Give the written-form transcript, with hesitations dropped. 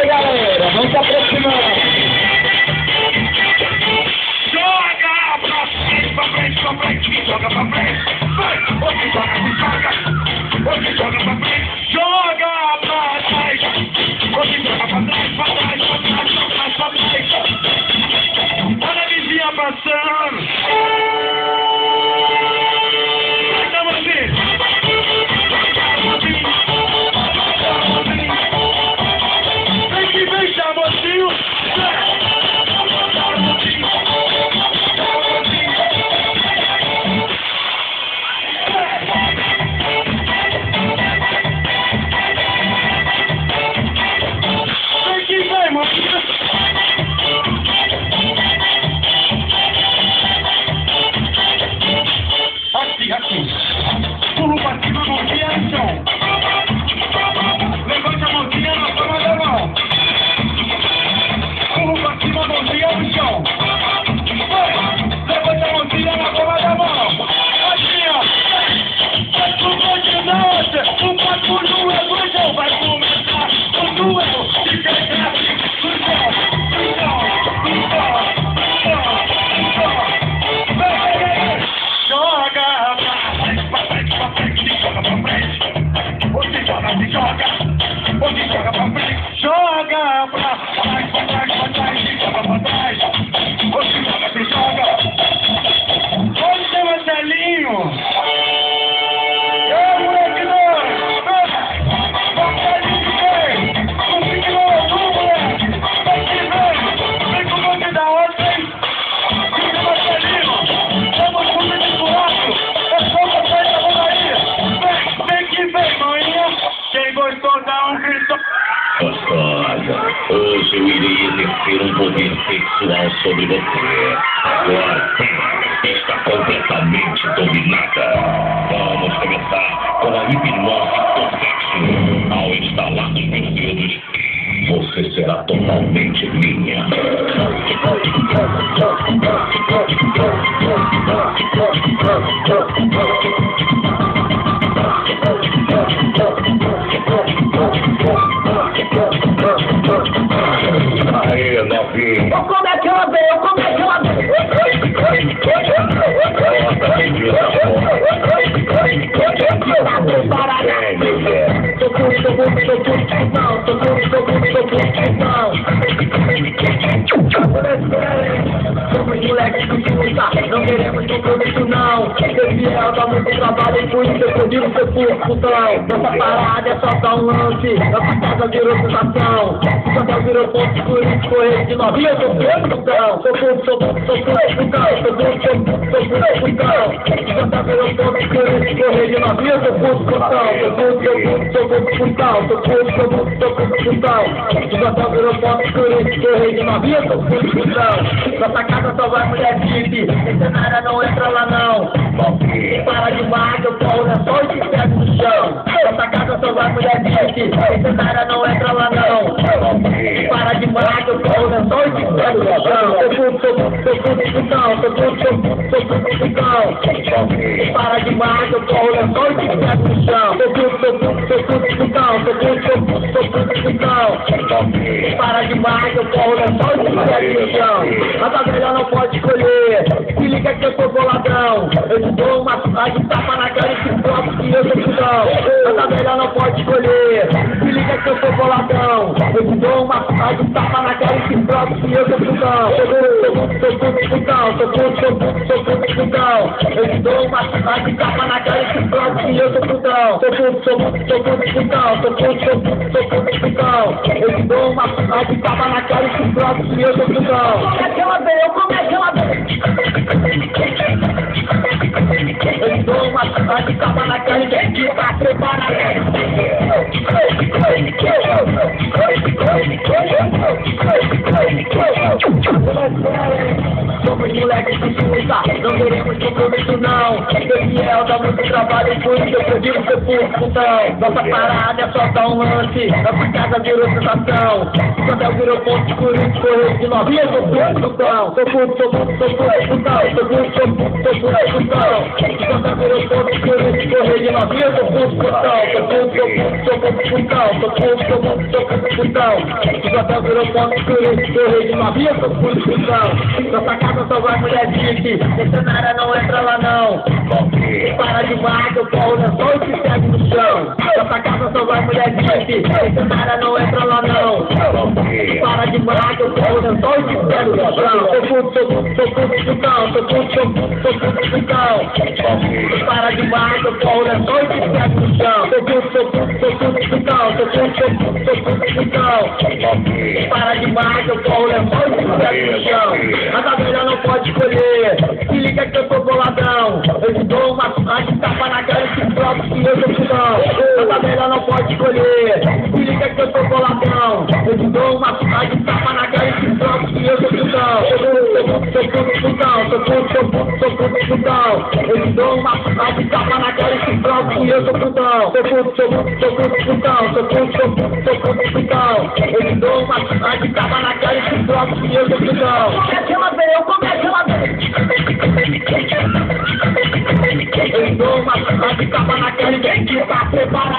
galera, vamos se aproximando. Joga pra frente, pra frente, pra frente, joga pra frente. Vai, você joga, você joga pra frente, joga pra trás. Você joga pra trás, pra trás, pra trás, pra trás, pra trás. Olha a vizinha passando. Vai, Tamozinho. Vem que vem, Tamozinho. Assim. Pulo pra cima, mãozinha no chão. Levanta a mãozinha na palma da mão. Pulo pra cima, mãozinha no chão. Vai. Levanta a mãozinha na palma da mão. Assim, ó. Vai pro continente. O bagulho é doidão. Vai começar o duelo. Fica aqui no chão. Joga pra frente, pra frente, pra frente, joga pra frente. Você joga pra frente. Joga pra trás, pra trás, pra trás, joga pra trás. Você joga. Onde tem Marcelinho? Moleque doido! Marcelinho vem! Conseguiu, moleque! Vem que vem! Vem com o monte da outra, hein? Fica Marcelinho! Vamos comer de buraco! É só você da mão aí! Vem que vem, maninha! Quem gostou dá um grito! Gostosa, hoje eu irei exercer um poder sexual sobre você. Agora está completamente dominada. Vamos começar com a hipnose do sexo. Ao instalar os meus dedos, você será totalmente minha. Aê, novinho. Como é que ela veio? Como é que ela veio? Somos moleques que luta, não queremos compromisso não. Ser fiel, dá muito trabalho e por isso eu prefiro ser putão. Nossa parada é só dar um lance, nossa casa virou sensação. Se quando virou ponto por isso correr de novinha, eu sou putão. Sou putão. Se quando virou ponto por isso correr de novinha, eu sou putão. Se quando virou ponto por isso correr de novinha, eu sou putão. Nossa casa só vai mulher VIP, esse nada não entra lá não. Para de mar, eu pau na só e te pego no chão. Nossa casa só vai mulher VIP, esse nada não entra lá não. Para de mar, eu pau na só e te pego no chão. Sou putão. Para de mar, eu pau na só e te pego no chão. Sou putão. Para de mar, eu pau na só e te pego no chão. Mas a velha não pode escolher. Se liga que eu sou boladão. Eu te dou uma de tapa na cara e te provo que eu sou putão. Mas a velha não pode escolher. Se liga que eu sou boladão. Eu te dou uma de tapa na cara e te provo que eu sou putão. Sou putão. Eu te dou uma de tapa na cara e te provo que eu sou putão. Sou putão. Eu te dou uma de tapa na cara e te provo que eu sou putão. Como é que ela veio? Eu te dou uma de tapa na cara e te pra preparar. Somos moleques que luta, não queremos compromisso não. Ser fiel, dá dá muito trabalho, por isso eu prefiro ser putão. Nossa parada é só dar um lance, nossa casa virou sensação. Quando virou ponto escuro, correr de novinha, eu sou putão. Sou putão. Quando virou ponto escuro, correr de novinha, eu sou putão. Quando virou ponto escuro, correr de novinha, eu sou putão. Nossa casa só vai mulher chique, cenária não entra lá não. Para demais, eu corro na sol e se segue no chão. Nossa casa só vai mulher chique, cenária não entra lá não. Para demais, eu corro na sol e se segue no chão. Sou putão. Para demais, eu corro na sol e se segue no chão. Sou putão. Para demais, eu corro na sol e se segue no chão. A tabela não pode escolher, se liga que eu tô boladão. Eu te dou uma tapa na cara e te provo que eu sou putão. A tabela não pode escolher, se liga que eu tô boladão. Eu te dou uma tapa na cara e te provo que eu sou putão. Sou putão. Eu te dou uma tapa na cara e te provo que eu sou putão. Sou putão. Eu te dou uma tapa na cara e te provo que eu sou putão. Começa ela bem. Eu dou uma tapa na cara e vem que tá preparado.